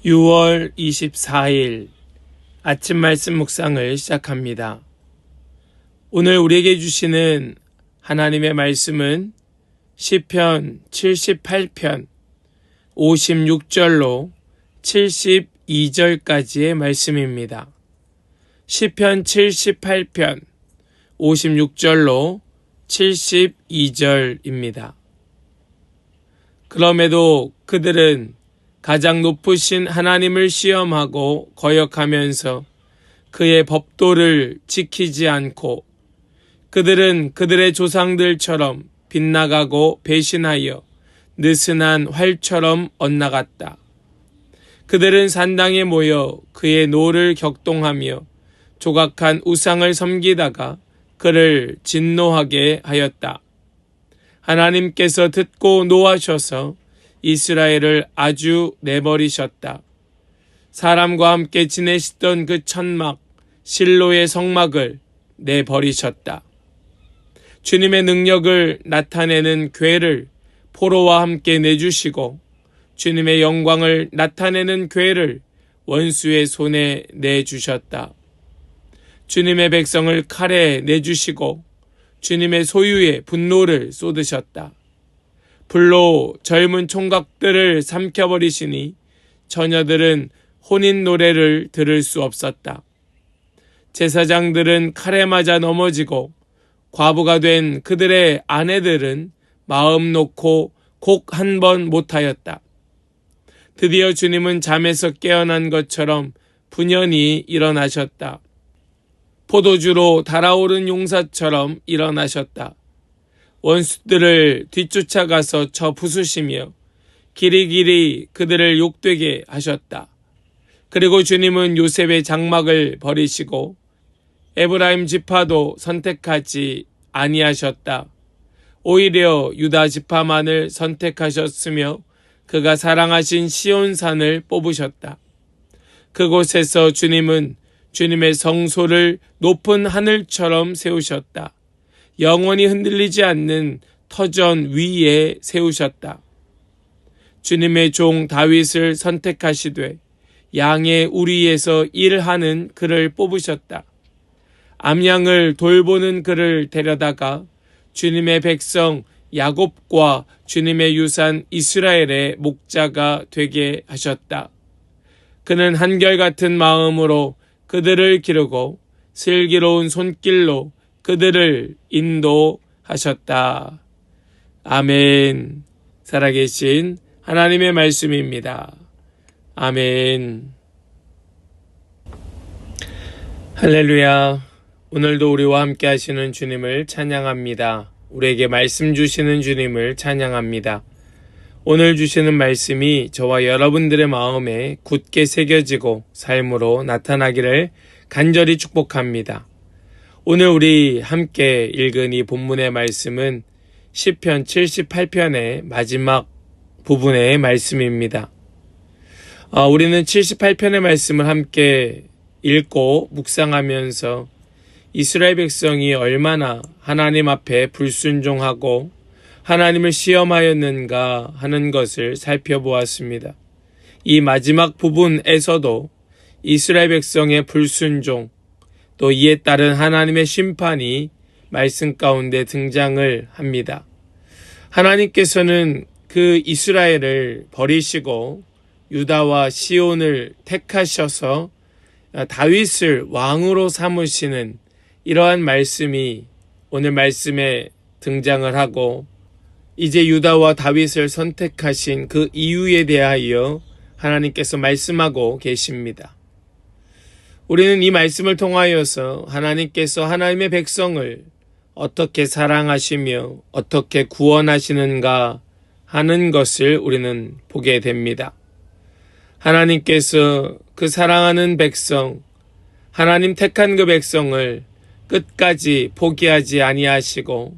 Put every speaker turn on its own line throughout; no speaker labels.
6월 24일 아침 말씀 묵상을 시작합니다. 오늘 우리에게 주시는 하나님의 말씀은 시편 78편 56절로 72절까지의 말씀입니다. 시편 78편 56절로 72절입니다. 그럼에도 그들은 가장 높으신 하나님을 시험하고 거역하면서 그의 법도를 지키지 않고 그들은 그들의 조상들처럼 빗나가고 배신하여 느슨한 활처럼 엇나갔다. 그들은 산당에 모여 그의 노를 격동하며 조각한 우상을 섬기다가 그를 진노하게 하였다. 하나님께서 듣고 노하셔서 이스라엘을 아주 내버리셨다. 사람과 함께 지내시던 그 천막 실로의 성막을 내버리셨다. 주님의 능력을 나타내는 궤를 포로와 함께 내주시고 주님의 영광을 나타내는 궤를 원수의 손에 내주셨다. 주님의 백성을 칼에 내주시고 주님의 소유의 분노를 쏟으셨다. 불로 젊은 총각들을 삼켜버리시니 처녀들은 혼인 노래를 들을 수 없었다. 제사장들은 칼에 맞아 넘어지고 과부가 된 그들의 아내들은 마음 놓고 곡 한 번 못하였다. 드디어 주님은 잠에서 깨어난 것처럼 분연히 일어나셨다. 포도주로 달아오른 용사처럼 일어나셨다. 원수들을 뒤쫓아가서 쳐 부수시며 길이길이 그들을 욕되게 하셨다. 그리고 주님은 요셉의 장막을 버리시고 에브라임 지파도 선택하지 아니하셨다. 오히려 유다 지파만을 선택하셨으며 그가 사랑하신 시온산을 뽑으셨다. 그곳에서 주님은 주님의 성소를 높은 하늘처럼 세우셨다. 영원히 흔들리지 않는 터전 위에 세우셨다. 주님의 종 다윗을 선택하시되 양의 우리에서 일하는 그를 뽑으셨다. 암양을 돌보는 그를 데려다가 주님의 백성 야곱과 주님의 유산 이스라엘의 목자가 되게 하셨다. 그는 한결같은 마음으로 그들을 기르고 슬기로운 손길로 그들을 인도하셨다. 아멘. 살아계신 하나님의 말씀입니다. 아멘. 할렐루야. 오늘도 우리와 함께 하시는 주님을 찬양합니다. 우리에게 말씀 주시는 주님을 찬양합니다. 오늘 주시는 말씀이 저와 여러분들의 마음에 굳게 새겨지고 삶으로 나타나기를 간절히 축복합니다. 오늘 우리 함께 읽은 이 본문의 말씀은 시편 78편의 마지막 부분의 말씀입니다. 우리는 78편의 말씀을 함께 읽고 묵상하면서 이스라엘 백성이 얼마나 하나님 앞에 불순종하고 하나님을 시험하였는가 하는 것을 살펴보았습니다. 이 마지막 부분에서도 이스라엘 백성의 불순종, 또 이에 따른 하나님의 심판이 말씀 가운데 등장을 합니다. 하나님께서는 그 이스라엘을 버리시고 유다와 시온을 택하셔서 다윗을 왕으로 삼으시는 이러한 말씀이 오늘 말씀에 등장을 하고 이제 유다와 다윗을 선택하신 그 이유에 대하여 하나님께서 말씀하고 계십니다. 우리는 이 말씀을 통하여서 하나님께서 하나님의 백성을 어떻게 사랑하시며 어떻게 구원하시는가 하는 것을 우리는 보게 됩니다. 하나님께서 그 사랑하는 백성, 하나님 택한 그 백성을 끝까지 포기하지 아니하시고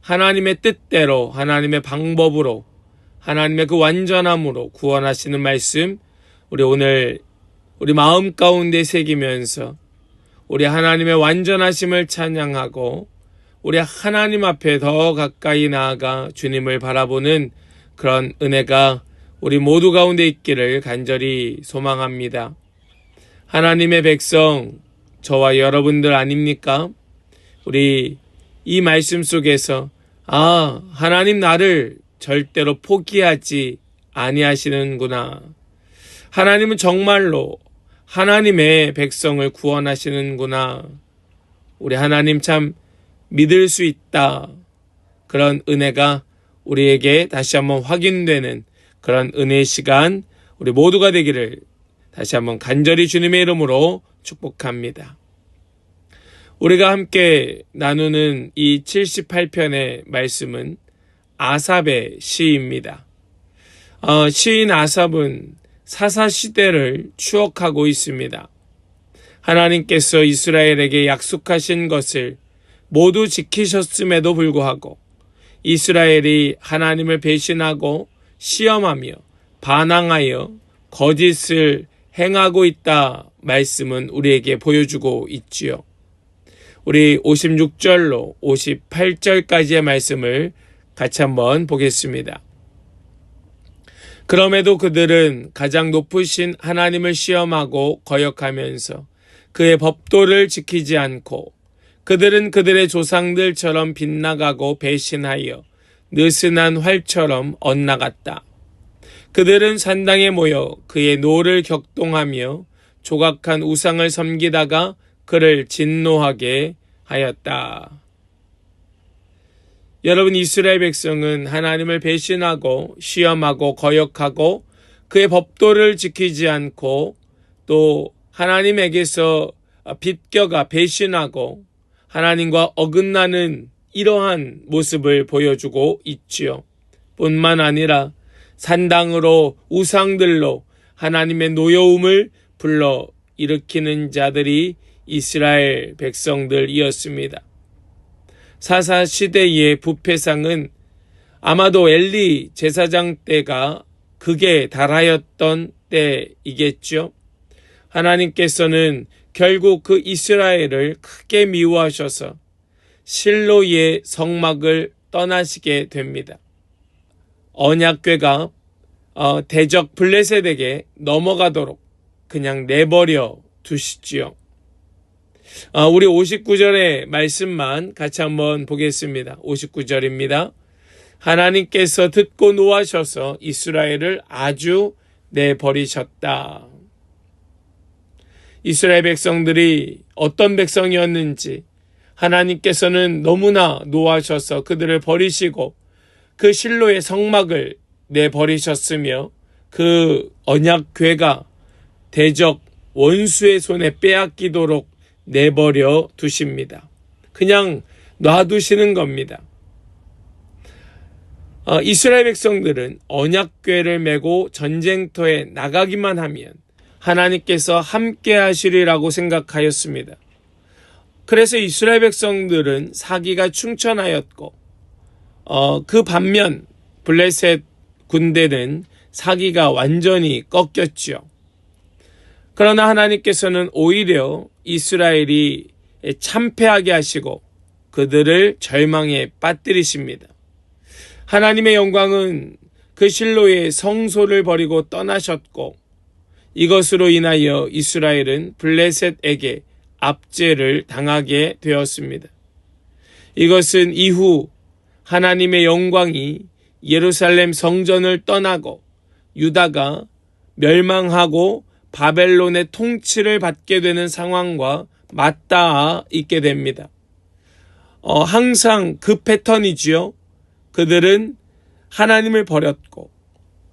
하나님의 뜻대로 하나님의 방법으로 하나님의 그 완전함으로 구원하시는 말씀 우리 오늘 우리 마음 가운데 새기면서 우리 하나님의 완전하심을 찬양하고 우리 하나님 앞에 더 가까이 나아가 주님을 바라보는 그런 은혜가 우리 모두 가운데 있기를 간절히 소망합니다. 하나님의 백성, 저와 여러분들 아닙니까? 우리 이 말씀 속에서 하나님 나를 절대로 포기하지 아니하시는구나. 하나님은 정말로 하나님의 백성을 구원하시는구나. 우리 하나님 참 믿을 수 있다. 그런 은혜가 우리에게 다시 한번 확인되는 그런 은혜의 시간 우리 모두가 되기를 다시 한번 간절히 주님의 이름으로 축복합니다. 우리가 함께 나누는 이 78편의 말씀은 아삽의 시입니다. 시인 아삽은 사사시대를 추억하고 있습니다. 하나님께서 이스라엘에게 약속하신 것을 모두 지키셨음에도 불구하고 이스라엘이 하나님을 배신하고 시험하며 반항하여 거짓을 행하고 있다 말씀은 우리에게 보여주고 있지요. 우리 56절로 58절까지의 말씀을 같이 한번 보겠습니다. 그럼에도 그들은 가장 높으신 하나님을 시험하고 거역하면서 그의 법도를 지키지 않고 그들은 그들의 조상들처럼 빗나가고 배신하여 느슨한 활처럼 엇나갔다. 그들은 산당에 모여 그의 노를 격동하며 조각한 우상을 섬기다가 그를 진노하게 하였다. 여러분, 이스라엘 백성은 하나님을 배신하고 시험하고 거역하고 그의 법도를 지키지 않고 또 하나님에게서 빗겨가 배신하고 하나님과 어긋나는 이러한 모습을 보여주고 있지요. 뿐만 아니라 산당으로 우상들로 하나님의 노여움을 불러 일으키는 자들이 이스라엘 백성들이었습니다. 사사시대의 부패상은 아마도 엘리 제사장 때가 극에 달하였던 때이겠죠. 하나님께서는 결국 그 이스라엘을 크게 미워하셔서 실로의 성막을 떠나시게 됩니다. 언약궤가 대적 블레셋에게 넘어가도록 그냥 내버려 두시지요. 우리 59절의 말씀만 같이 한번 보겠습니다. 59절입니다. 하나님께서 듣고 노하셔서 이스라엘을 아주 내버리셨다. 이스라엘 백성들이 어떤 백성이었는지 하나님께서는 너무나 노하셔서 그들을 버리시고 그 실로의 성막을 내버리셨으며 그 언약궤가 대적 원수의 손에 빼앗기도록 내버려 두십니다. 그냥 놔두시는 겁니다. 이스라엘 백성들은 언약궤를 메고 전쟁터에 나가기만 하면 하나님께서 함께 하시리라고 생각하였습니다. 그래서 이스라엘 백성들은 사기가 충천하였고 그 반면 블레셋 군대는 사기가 완전히 꺾였죠. 그러나 하나님께서는 오히려 이스라엘이 참패하게 하시고 그들을 절망에 빠뜨리십니다. 하나님의 영광은 그 실로의 성소를 버리고 떠나셨고 이것으로 인하여 이스라엘은 블레셋에게 압제를 당하게 되었습니다. 이것은 이후 하나님의 영광이 예루살렘 성전을 떠나고 유다가 멸망하고 바벨론의 통치를 받게 되는 상황과 맞닿아 있게 됩니다. 항상 그 패턴이지요. 그들은 하나님을 버렸고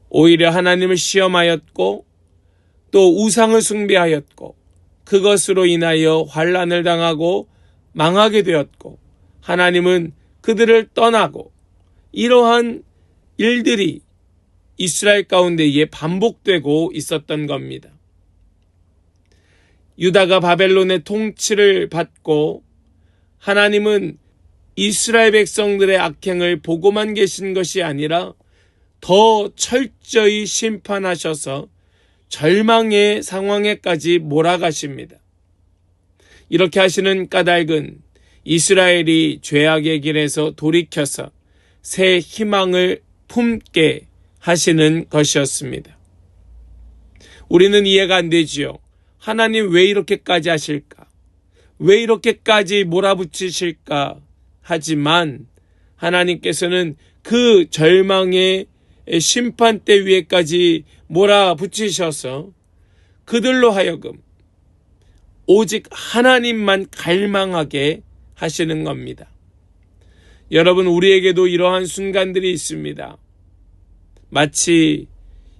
오히려 하나님을 시험하였고 또 우상을 숭배하였고 그것으로 인하여 환난을 당하고 망하게 되었고 하나님은 그들을 떠나고 이러한 일들이 이스라엘 가운데에 반복되고 있었던 겁니다. 유다가 바벨론의 통치를 받고 하나님은 이스라엘 백성들의 악행을 보고만 계신 것이 아니라 더 철저히 심판하셔서 절망의 상황에까지 몰아가십니다. 이렇게 하시는 까닭은 이스라엘이 죄악의 길에서 돌이켜서 새 희망을 품게 하시는 것이었습니다. 우리는 이해가 안 되지요. 하나님 왜 이렇게까지 하실까? 왜 이렇게까지 몰아붙이실까? 하지만 하나님께서는 그 절망의 심판대 위에까지 몰아붙이셔서 그들로 하여금 오직 하나님만 갈망하게 하시는 겁니다. 여러분, 우리에게도 이러한 순간들이 있습니다. 마치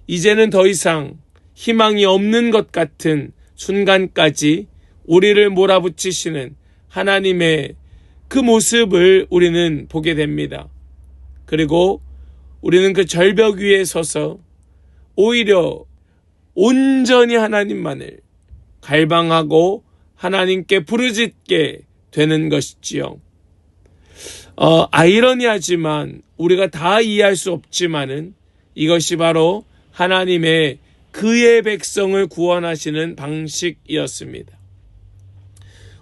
이제는 더 이상 희망이 없는 것 같은 순간까지 우리를 몰아붙이시는 하나님의 그 모습을 우리는 보게 됩니다. 그리고 우리는 그 절벽 위에 서서 오히려 온전히 하나님만을 갈망하고 하나님께 부르짖게 되는 것이지요. 아이러니하지만 우리가 다 이해할 수 없지만은 이것이 바로 하나님의 그의 백성을 구원하시는 방식이었습니다.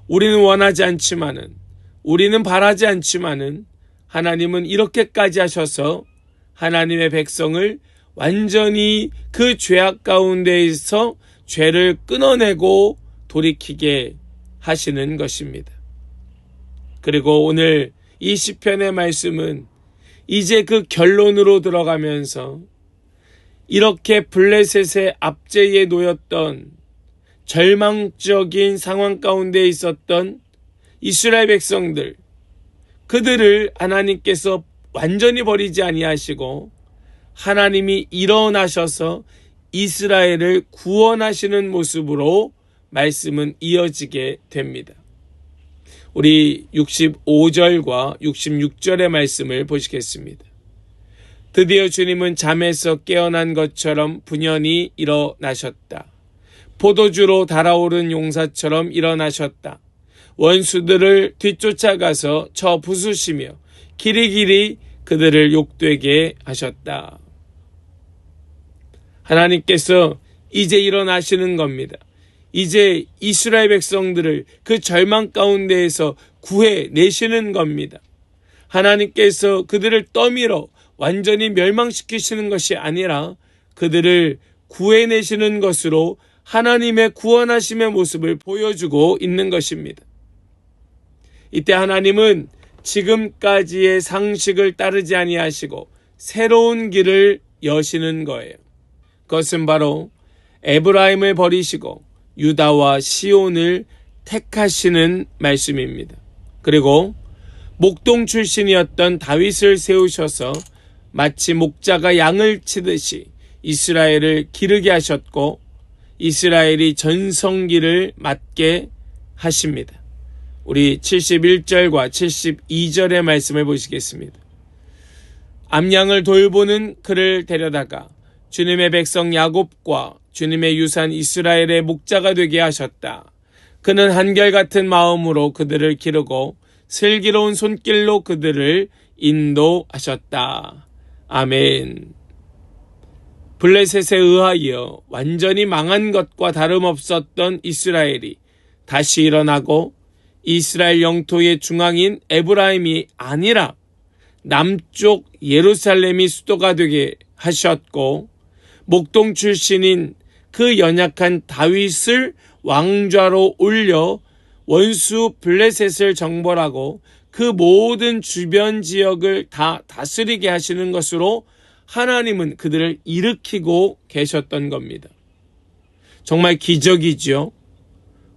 우리는 원하지 않지만은, 우리는 바라지 않지만은 하나님은 이렇게까지 하셔서 하나님의 백성을 완전히 그 죄악 가운데에서 죄를 끊어내고 돌이키게 하시는 것입니다. 그리고 오늘 이 시편의 말씀은 이제 그 결론으로 들어가면서 이렇게 블레셋의 압제에 놓였던 절망적인 상황 가운데 있었던 이스라엘 백성들, 그들을 하나님께서 완전히 버리지 아니하시고 하나님이 일어나셔서 이스라엘을 구원하시는 모습으로 말씀은 이어지게 됩니다. 우리 65절과 66절의 말씀을 보시겠습니다. 드디어 주님은 잠에서 깨어난 것처럼 분연히 일어나셨다. 포도주로 달아오른 용사처럼 일어나셨다. 원수들을 뒤쫓아가서 쳐 부수시며 길이길이 그들을 욕되게 하셨다. 하나님께서 이제 일어나시는 겁니다. 이제 이스라엘 백성들을 그 절망 가운데에서 구해내시는 겁니다. 하나님께서 그들을 떠밀어 완전히 멸망시키시는 것이 아니라 그들을 구해내시는 것으로 하나님의 구원하심의 모습을 보여주고 있는 것입니다. 이때 하나님은 지금까지의 상식을 따르지 아니하시고 새로운 길을 여시는 거예요. 그것은 바로 에브라임을 버리시고 유다와 시온을 택하시는 말씀입니다. 그리고 목동 출신이었던 다윗을 세우셔서 마치 목자가 양을 치듯이 이스라엘을 기르게 하셨고 이스라엘이 전성기를 맞게 하십니다. 우리 71절과 72절의 말씀을 보시겠습니다. 암양을 돌보는 그를 데려다가 주님의 백성 야곱과 주님의 유산 이스라엘의 목자가 되게 하셨다. 그는 한결같은 마음으로 그들을 기르고 슬기로운 손길로 그들을 인도하셨다. 아멘. 블레셋에 의하여 완전히 망한 것과 다름없었던 이스라엘이 다시 일어나고 이스라엘 영토의 중앙인 에브라임이 아니라 남쪽 예루살렘이 수도가 되게 하셨고 목동 출신인 그 연약한 다윗을 왕좌로 올려 원수 블레셋을 정벌하고 그 모든 주변 지역을 다 다스리게 하시는 것으로 하나님은 그들을 일으키고 계셨던 겁니다. 정말 기적이죠.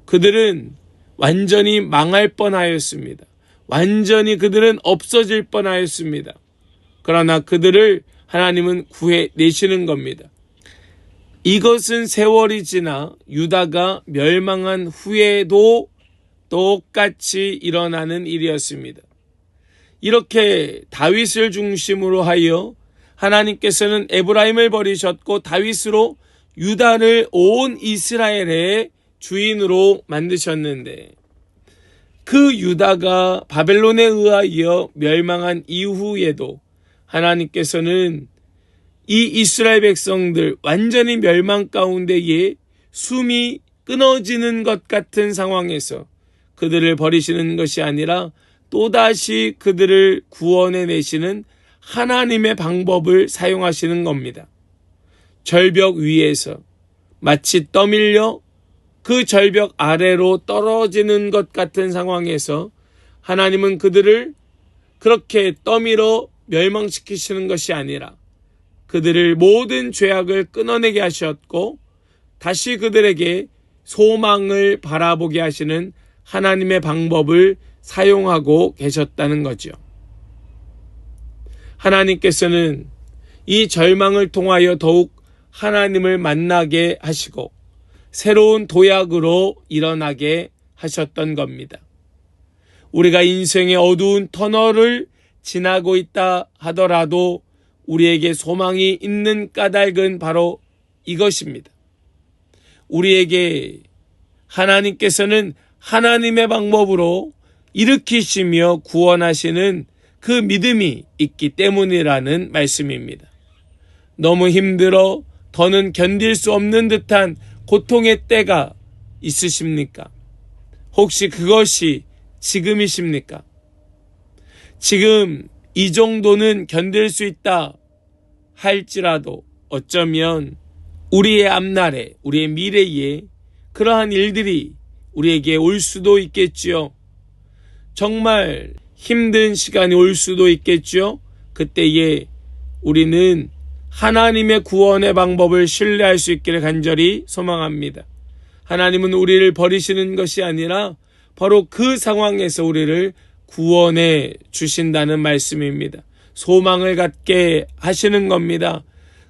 그들은 완전히 망할 뻔하였습니다. 완전히 그들은 없어질 뻔하였습니다. 그러나 그들을 하나님은 구해내시는 겁니다. 이것은 세월이 지나 유다가 멸망한 후에도 똑같이 일어나는 일이었습니다. 이렇게 다윗을 중심으로 하여 하나님께서는 에브라임을 버리셨고 다윗으로 유다를 온 이스라엘의 주인으로 만드셨는데 그 유다가 바벨론에 의하여 멸망한 이후에도 하나님께서는 이 이스라엘 백성들 완전히 멸망 가운데에 숨이 끊어지는 것 같은 상황에서 그들을 버리시는 것이 아니라 또다시 그들을 구원해 내시는 하나님의 방법을 사용하시는 겁니다. 절벽 위에서 마치 떠밀려 그 절벽 아래로 떨어지는 것 같은 상황에서 하나님은 그들을 그렇게 떠밀어 멸망시키시는 것이 아니라 그들을 모든 죄악을 끊어내게 하셨고 다시 그들에게 소망을 바라보게 하시는 하나님의 방법을 사용하고 계셨다는 거죠. 하나님께서는 이 절망을 통하여 더욱 하나님을 만나게 하시고 새로운 도약으로 일어나게 하셨던 겁니다. 우리가 인생의 어두운 터널을 지나고 있다 하더라도 우리에게 소망이 있는 까닭은 바로 이것입니다. 우리에게 하나님께서는 하나님의 방법으로 일으키시며 구원하시는 그 믿음이 있기 때문이라는 말씀입니다. 너무 힘들어 더는 견딜 수 없는 듯한 고통의 때가 있으십니까? 혹시 그것이 지금이십니까? 지금 이 정도는 견딜 수 있다 할지라도 어쩌면 우리의 앞날에, 우리의 미래에 그러한 일들이 우리에게 올 수도 있겠지요. 정말 힘든 시간이 올 수도 있겠죠. 그때에 우리는 하나님의 구원의 방법을 신뢰할 수 있기를 간절히 소망합니다. 하나님은 우리를 버리시는 것이 아니라 바로 그 상황에서 우리를 구원해 주신다는 말씀입니다. 소망을 갖게 하시는 겁니다.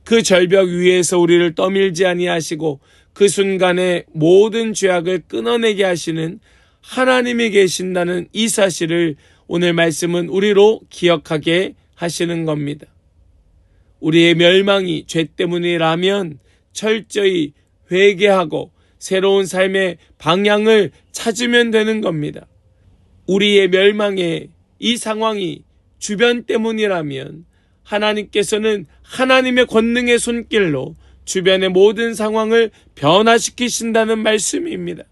그 절벽 위에서 우리를 떠밀지 아니하시고 그 순간에 모든 죄악을 끊어내게 하시는 하나님이 계신다는 이 사실을 오늘 말씀은 우리로 기억하게 하시는 겁니다. 우리의 멸망이 죄 때문이라면 철저히 회개하고 새로운 삶의 방향을 찾으면 되는 겁니다. 우리의 멸망의 이 상황이 주변 때문이라면 하나님께서는 하나님의 권능의 손길로 주변의 모든 상황을 변화시키신다는 말씀입니다.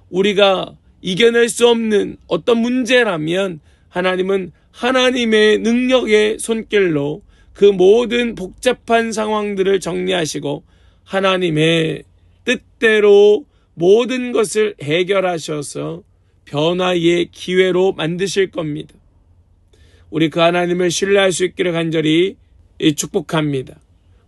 우리가 이겨낼 수 없는 어떤 문제라면 하나님은 하나님의 능력의 손길로 그 모든 복잡한 상황들을 정리하시고 하나님의 뜻대로 모든 것을 해결하셔서 변화의 기회로 만드실 겁니다. 우리 그 하나님을 신뢰할 수 있기를 간절히 축복합니다.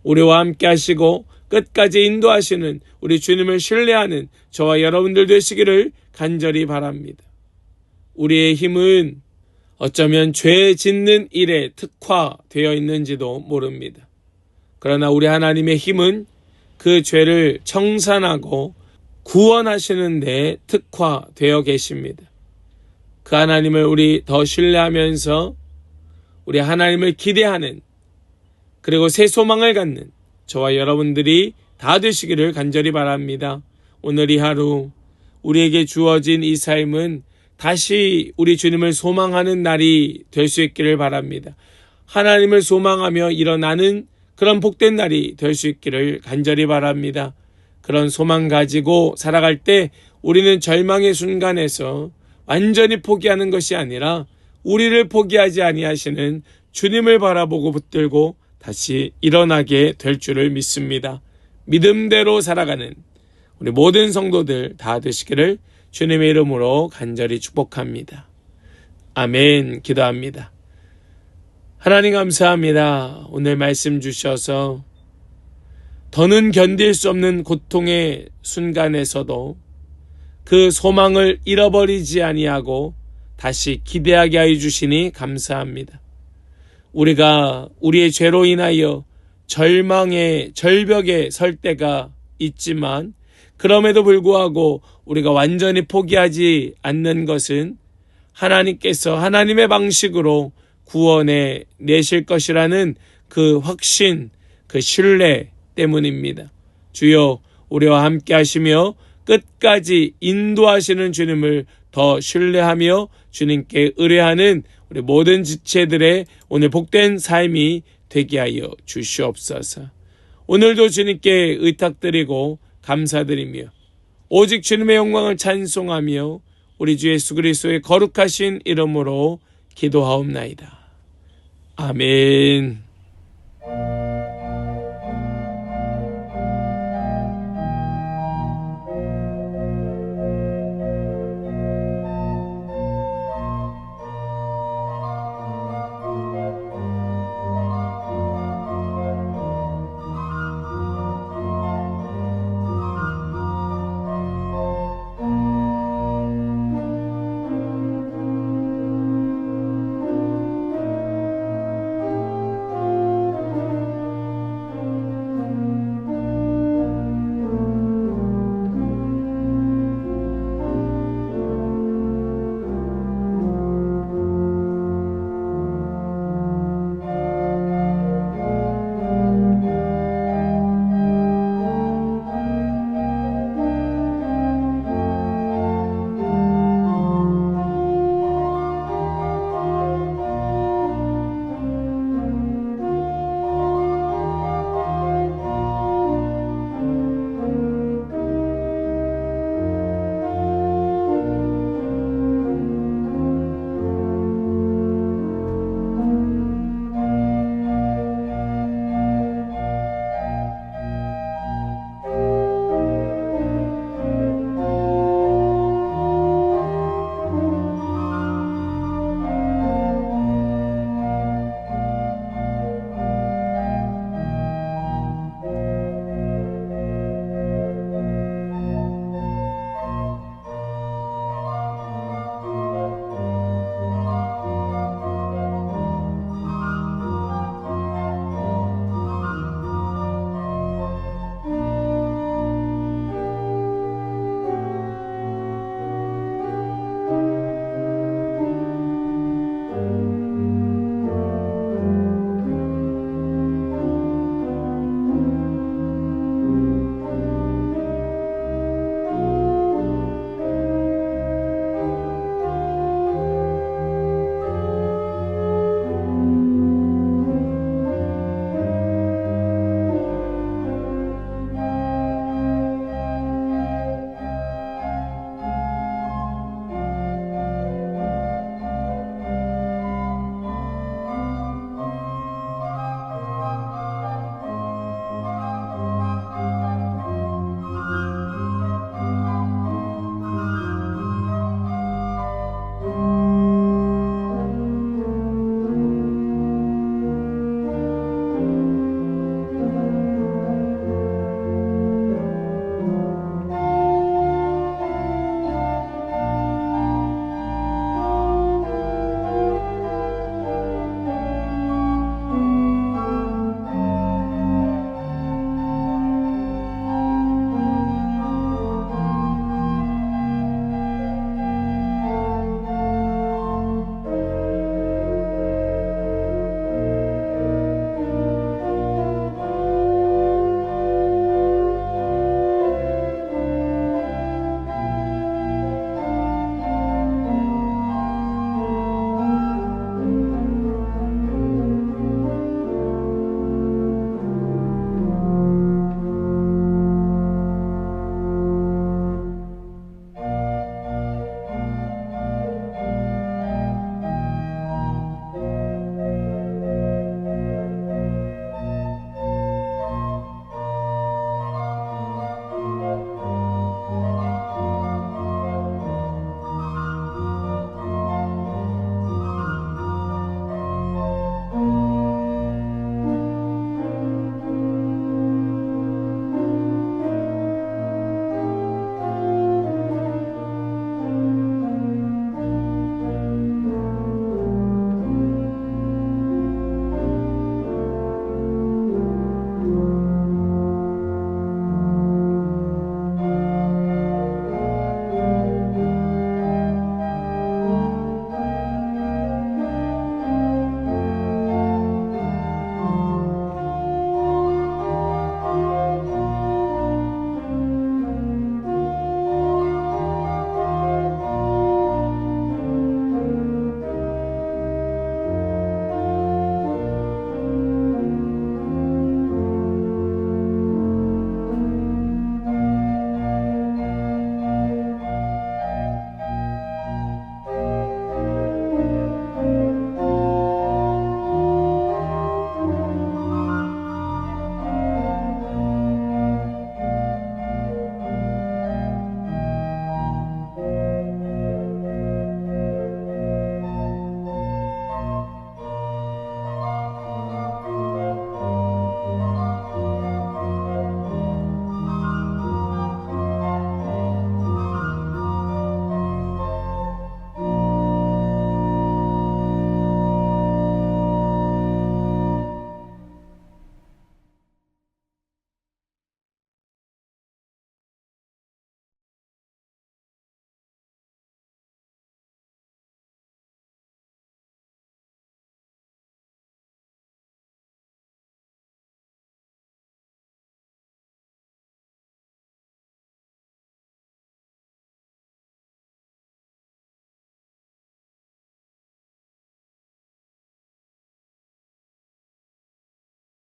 우리와 함께 하시고 끝까지 인도하시는 우리 주님을 신뢰하는 저와 여러분들 되시기를 간절히 바랍니다. 우리의 힘은 어쩌면 죄 짓는 일에 특화되어 있는지도 모릅니다. 그러나 우리 하나님의 힘은 그 죄를 청산하고 구원하시는 데 특화되어 계십니다. 그 하나님을 우리 더 신뢰하면서 우리 하나님을 기대하는 그리고 새 소망을 갖는 저와 여러분들이 다 되시기를 간절히 바랍니다. 오늘 이 하루 우리에게 주어진 이 삶은 다시 우리 주님을 소망하는 날이 될 수 있기를 바랍니다. 하나님을 소망하며 일어나는 그런 복된 날이 될 수 있기를 간절히 바랍니다. 그런 소망 가지고 살아갈 때 우리는 절망의 순간에서 완전히 포기하는 것이 아니라 우리를 포기하지 아니하시는 주님을 바라보고 붙들고 다시 일어나게 될 줄을 믿습니다. 믿음대로 살아가는 우리 모든 성도들 다 되시기를 주님의 이름으로 간절히 축복합니다. 아멘. 기도합니다. 하나님 감사합니다. 오늘 말씀 주셔서 더는 견딜 수 없는 고통의 순간에서도 그 소망을 잃어버리지 아니하고 다시 기대하게 하여 주시니 감사합니다. 우리가 우리의 죄로 인하여 절망의 절벽에 설 때가 있지만 그럼에도 불구하고 우리가 완전히 포기하지 않는 것은 하나님께서 하나님의 방식으로 구원해 내실 것이라는 그 확신, 그 신뢰 때문입니다. 주여 우리와 함께 하시며 끝까지 인도하시는 주님을 더 신뢰하며 주님께 의뢰하는 우리 모든 지체들의 오늘 복된 삶이 되게 하여 주시옵소서. 오늘도 주님께 의탁드리고 감사드리며 오직 주님의 영광을 찬송하며 우리 주 예수 그리스도의 거룩하신 이름으로 기도하옵나이다. 아멘.